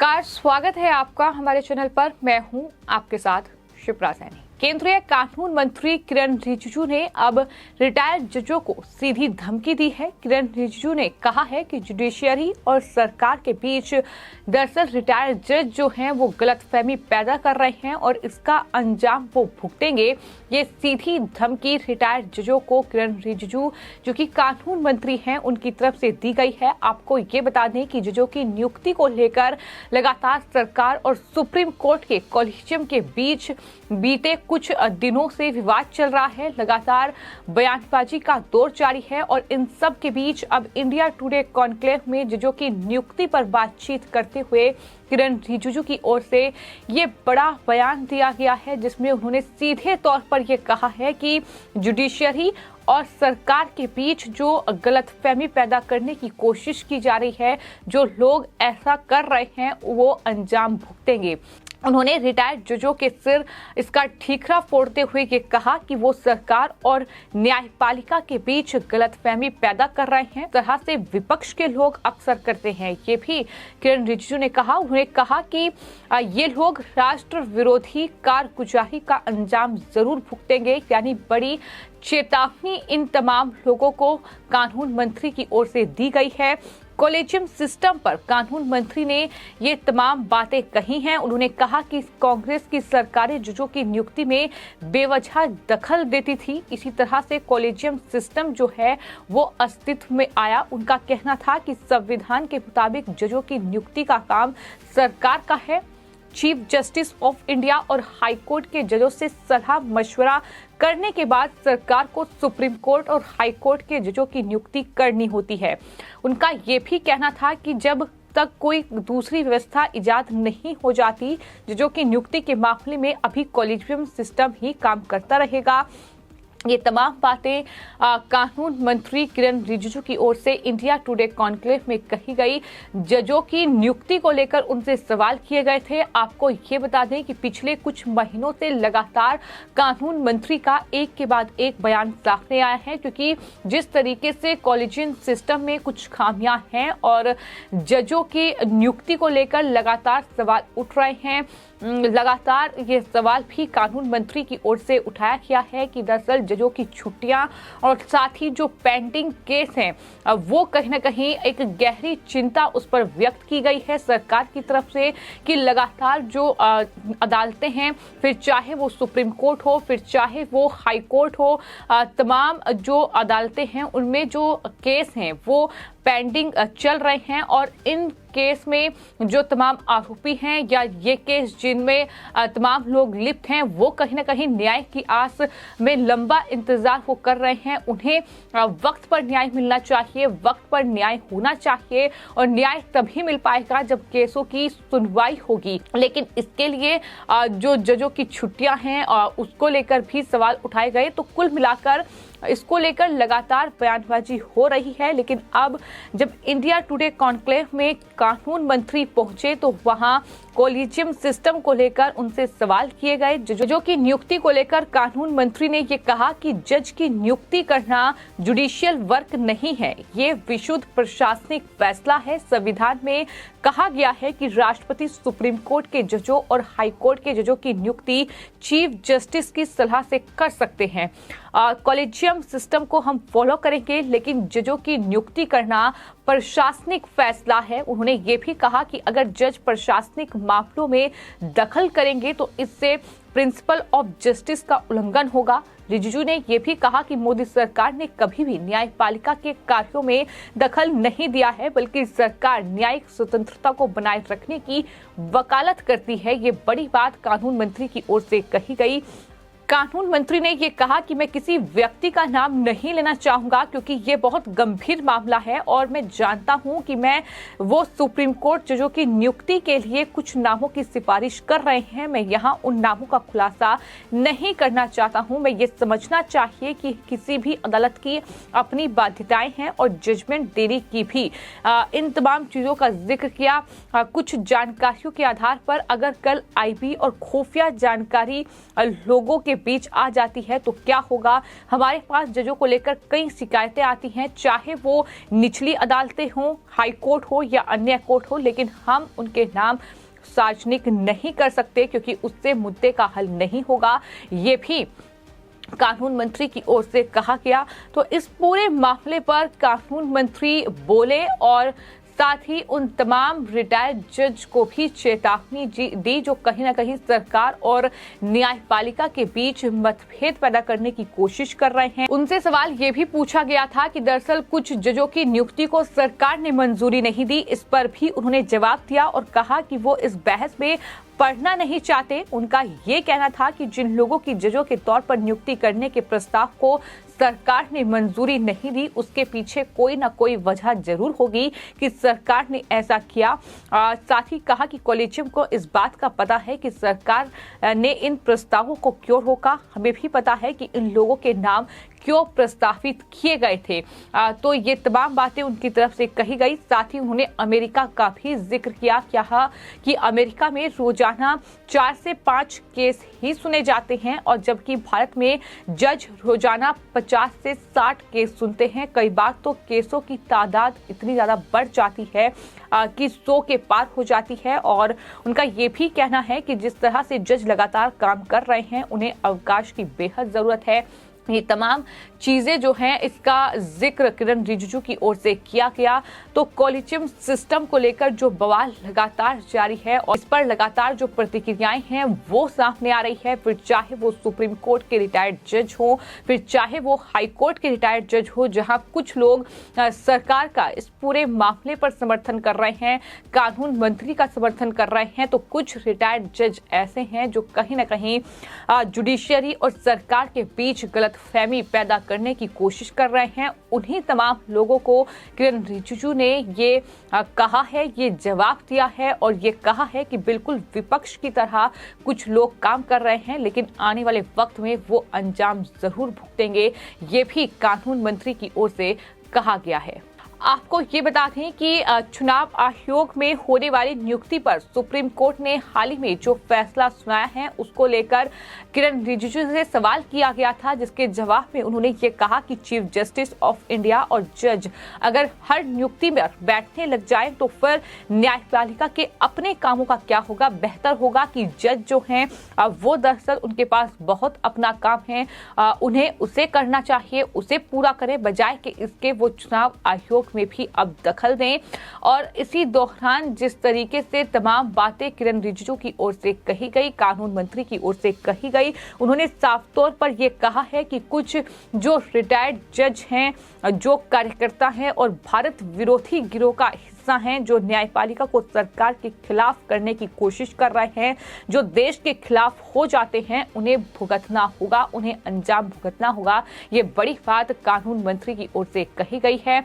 नमस्कार, स्वागत है आपका हमारे चैनल पर। मैं हूं आपके साथ शिप्रा सैनी। केंद्रीय कानून मंत्री किरण रिजिजू ने अब रिटायर्ड जजों को सीधी धमकी दी है। किरण रिजिजू ने कहा है कि जुडिशियरी और सरकार के बीच दरअसल रिटायर्ड जज जो हैं वो गलतफहमी पैदा कर रहे हैं और इसका अंजाम वो भुगतेंगे। ये सीधी धमकी रिटायर्ड जजों को किरण रिजिजू जो कि कानून मंत्री हैं उनकी तरफ से दी गई है। आपको ये बता दें कि जजों की नियुक्ति को लेकर लगातार सरकार और सुप्रीम कोर्ट के कॉलेजियम के बीच बीते कुछ दिनों से विवाद चल रहा है। लगातार बयानबाजी का दौर जारी है और इन सब के बीच अब इंडिया टुडे कॉन्क्लेव में जजों की नियुक्ति पर बातचीत करते हुए किरण रिजिजू की ओर से ये बड़ा बयान दिया गया है, जिसमें उन्होंने सीधे तौर पर यह कहा है कि जुडिशियरी और सरकार के बीच जो गलतफहमी पैदा करने की कोशिश की जा रही है, जो लोग ऐसा कर रहे हैं वो अंजाम भुगतेंगे। उन्होंने रिटायर्ड जजों के सिर इसका ठीकरा फोड़ते हुए ये कहा कि वो सरकार और न्यायपालिका के बीच गलतफहमी पैदा कर रहे हैं, तरह से विपक्ष के लोग अक्सर करते हैं। ये भी किरण रिजिजू ने कहा। उन्होंने कहा कि ये लोग राष्ट्र विरोधी कारगुजारी का अंजाम जरूर भुगतेंगे, यानी बड़ी चेतावनी इन तमाम लोगों को कानून मंत्री की ओर से दी गई है। कॉलेजियम सिस्टम पर कानून मंत्री ने ये तमाम बातें कही हैं। उन्होंने कहा कि कांग्रेस की सरकारें जजों की नियुक्ति में बेवजह दखल देती थी, इसी तरह से कॉलेजियम सिस्टम जो है वो अस्तित्व में आया। उनका कहना था कि संविधान के मुताबिक जजों की नियुक्ति का काम सरकार का है। चीफ जस्टिस ऑफ इंडिया और हाई कोर्ट के जजों से सलाह मशवरा करने के बाद सरकार को सुप्रीम कोर्ट और हाई कोर्ट के जजों की नियुक्ति करनी होती है। उनका ये भी कहना था कि जब तक कोई दूसरी व्यवस्था इजाद नहीं हो जाती, जजों की नियुक्ति के मामले में अभी कॉलेजियम सिस्टम ही काम करता रहेगा। ये तमाम बातें कानून मंत्री किरण रिजिजू की ओर से इंडिया टुडे कॉन्क्लेव में कही गई। जजों की नियुक्ति को लेकर उनसे सवाल किए गए थे। आपको ये बता दें कि पिछले कुछ महीनों से लगातार कानून मंत्री का एक के बाद एक बयान सामने आया है, क्योंकि जिस तरीके से कॉलेजियम सिस्टम में कुछ खामियां हैं और जजों की नियुक्ति को लेकर लगातार सवाल उठ रहे हैं। लगातार ये सवाल भी कानून मंत्री की ओर से उठाया गया है कि दरअसल जजों की छुट्टियां और साथ ही जो पेंडिंग केस हैं वो कहीं ना कहीं एक गहरी चिंता उस पर व्यक्त की गई है सरकार की तरफ से कि लगातार जो अदालतें हैं, फिर चाहे वो सुप्रीम कोर्ट हो, फिर चाहे वो हाई कोर्ट हो, तमाम जो अदालतें हैं उनमें जो केस हैं वो पेंडिंग चल रहे हैं और इन केस में जो तमाम आरोपी हैं या ये केस जिनमें तमाम लोग लिप्त हैं वो कहीं ना कहीं न्याय की आस में लंबा इंतजार वो कर रहे हैं। उन्हें वक्त पर न्याय मिलना चाहिए, वक्त पर न्याय होना चाहिए और न्याय तभी मिल पाएगा जब केसों की सुनवाई होगी। लेकिन इसके लिए जो जजों की छुट्टियां हैं उसको लेकर भी सवाल उठाए गए। तो कुल मिलाकर इसको लेकर लगातार बयानबाजी हो रही है। लेकिन अब जब इंडिया टुडे कॉन्क्लेव में कानून मंत्री पहुंचे तो वहां कॉलेजियम सिस्टम को लेकर उनसे सवाल किए गए। जजों की नियुक्ति को लेकर कानून मंत्री ने ये कहा कि जज की नियुक्ति करना जुडिशियल वर्क नहीं है, ये विशुद्ध प्रशासनिक फैसला है। संविधान में कहा गया है कि राष्ट्रपति सुप्रीम कोर्ट के जजों और हाई कोर्ट के जजों की नियुक्ति चीफ जस्टिस की सलाह से कर सकते हैं। कॉलेजियम सिस्टम को हम फॉलो करेंगे, लेकिन जजों की नियुक्ति करना प्रशासनिक फैसला है। उन्होंने ये भी कहा कि अगर जज प्रशासनिक मामलों में दखल करेंगे तो इससे प्रिंसिपल ऑफ जस्टिस का उल्लंघन होगा। रिजिजू ने यह भी कहा कि मोदी सरकार ने कभी भी न्यायपालिका के कार्यों में दखल नहीं दिया है, बल्कि सरकार न्यायिक स्वतंत्रता को बनाए रखने की वकालत करती है। ये बड़ी बात कानून मंत्री की ओर से कही गई। कानून मंत्री ने ये कहा कि मैं किसी व्यक्ति का नाम नहीं लेना चाहूंगा क्योंकि ये बहुत गंभीर मामला है और मैं जानता हूं कि मैं वो सुप्रीम कोर्ट जजों की नियुक्ति के लिए कुछ नामों की सिफारिश कर रहे हैं। मैं यहां उन नामों का खुलासा नहीं करना चाहता हूं। मैं ये समझना चाहिए कि किसी भी अदालत की अपनी बाध्यताएं हैं और जजमेंट देने की भी। इन तमाम चीजों का जिक्र किया। कुछ जानकारियों के आधार पर अगर कल आईबी और खुफिया जानकारी लोगों के के बीच आ जाती है तो क्या होगा। हमारे पास जजों को लेकर कई शिकायतें आती हैं, चाहे वो निचली अदालतें हों, हाई कोर्ट हो या अन्य कोर्ट हो, लेकिन हम उनके नाम सार्वजनिक नहीं कर सकते क्योंकि उससे मुद्दे का हल नहीं होगा। ये भी कानून मंत्री की ओर से कहा गया। तो इस पूरे मामले पर कानून मंत्री बोले और साथ ही उन तमाम रिटायर्ड जज को भी चेतावनी दी जो कहीं ना कहीं सरकार और न्यायपालिका के बीच मतभेद पैदा करने की कोशिश कर रहे हैं। उनसे सवाल ये भी पूछा गया था कि दरअसल कुछ जजों की नियुक्ति को सरकार ने मंजूरी नहीं दी। इस पर भी उन्होंने जवाब दिया और कहा कि वो इस बहस में पढ़ना नहीं चाहते। उनका ये कहना था कि जिन लोगों की जजों के तौर पर नियुक्ति करने के प्रस्ताव को सरकार ने मंजूरी नहीं दी, उसके पीछे कोई ना कोई वजह जरूर होगी कि सरकार ने ऐसा किया। साथ ही कहा कि कॉलेजियम को इस बात का पता है कि सरकार ने इन प्रस्तावों को क्यों रोका। हमें भी पता है कि इन लोगों के नाम क्यों प्रस्तावित किए गए थे। तो ये तमाम बातें उनकी तरफ से कही गई। साथ ही उन्होंने अमेरिका का भी जिक्र किया कि अमेरिका में रोजाना 4 से 5 केस ही सुने जाते हैं और जबकि भारत में जज रोजाना 50 से 60 केस सुनते हैं। कई बार तो केसों की तादाद इतनी ज्यादा बढ़ जाती है कि 100 के पार हो जाती है। और उनका ये भी कहना है कि जिस तरह से जज लगातार काम कर रहे हैं, उन्हें अवकाश की बेहद जरूरत है। ये तमाम चीजें जो हैं, इसका जिक्र किरण रिजिजू की ओर से किया गया। तो कॉलेजियम सिस्टम को लेकर जो बवाल लगातार जारी है और इस पर लगातार जो प्रतिक्रियाएं हैं वो सामने आ रही है, फिर चाहे वो सुप्रीम कोर्ट के रिटायर्ड जज हो, फिर चाहे वो हाई कोर्ट के रिटायर्ड जज हो, जहां कुछ लोग सरकार का इस पूरे मामले पर समर्थन कर रहे हैं, कानून मंत्री का समर्थन कर रहे हैं, तो कुछ रिटायर्ड जज ऐसे हैं जो कहीं ना कहीं जुडिशियरी और सरकार के बीच गलतफहमी पैदा करने की कोशिश कर रहे हैं। उन्हीं तमाम लोगों को किरण रिजिजू ने ये कहा है, ये जवाब दिया है और ये कहा है कि बिल्कुल विपक्ष की तरह कुछ लोग काम कर रहे हैं, लेकिन आने वाले वक्त में वो अंजाम जरूर भुगतेंगे। ये भी कानून मंत्री की ओर से कहा गया है। आपको ये बता दें कि चुनाव आयोग में होने वाली नियुक्ति पर सुप्रीम कोर्ट ने हाल ही में जो फैसला सुनाया है, उसको लेकर किरण रिजिजू से सवाल किया गया था, जिसके जवाब में उन्होंने ये कहा कि चीफ जस्टिस ऑफ इंडिया और जज अगर हर नियुक्ति में बैठने लग जाए तो फिर न्यायपालिका के अपने कामों का क्या होगा। बेहतर होगा कि जज जो हैं वो दरअसल उनके पास बहुत अपना काम है, उन्हें उसे करना चाहिए, उसे पूरा करें, बजाय कि इसके वो चुनाव आयोग में भी अब दखल दें। और इसी दौरान जिस तरीके से तमाम बातें किरण रिजिजू की ओर से कही गई, कानून मंत्री की ओर से कही गई, उन्होंने साफ तौर पर यह कहा है कि कुछ जो रिटायर्ड जज हैं, जो कार्यकर्ता हैं और भारत विरोधी गिरोह का हिस्सा हैं, जो न्यायपालिका को सरकार के खिलाफ करने की कोशिश कर रहे हैं, जो देश के खिलाफ हो जाते हैं, उन्हें भुगतना होगा, उन्हें अंजाम भुगतना होगा। ये बड़ी बात कानून मंत्री की ओर से कही गई है।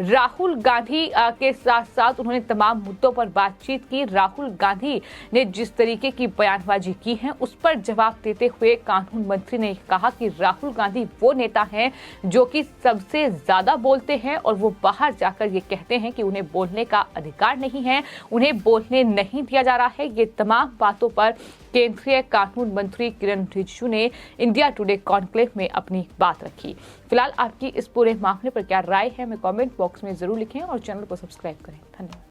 राहुल गांधी के साथ साथ उन्होंने तमाम मुद्दों पर बातचीत की। राहुल गांधी ने जिस तरीके की बयानबाजी की है, उस पर जवाब देते हुए कानून मंत्री ने कहा कि राहुल गांधी वो नेता हैं जो कि सबसे ज्यादा बोलते हैं और वो बाहर जाकर ये कहते हैं कि उन्हें बोलने का अधिकार नहीं है, उन्हें बोलने नहीं दिया जा रहा है। ये तमाम बातों पर केंद्रीय कानून मंत्री किरण रिजिजू ने इंडिया टुडे कॉन्क्लेव में अपनी बात रखी। फिलहाल आपकी इस पूरे मामले पर क्या राय है, हमें कमेंट बॉक्स में जरूर लिखें और चैनल को सब्सक्राइब करें। धन्यवाद।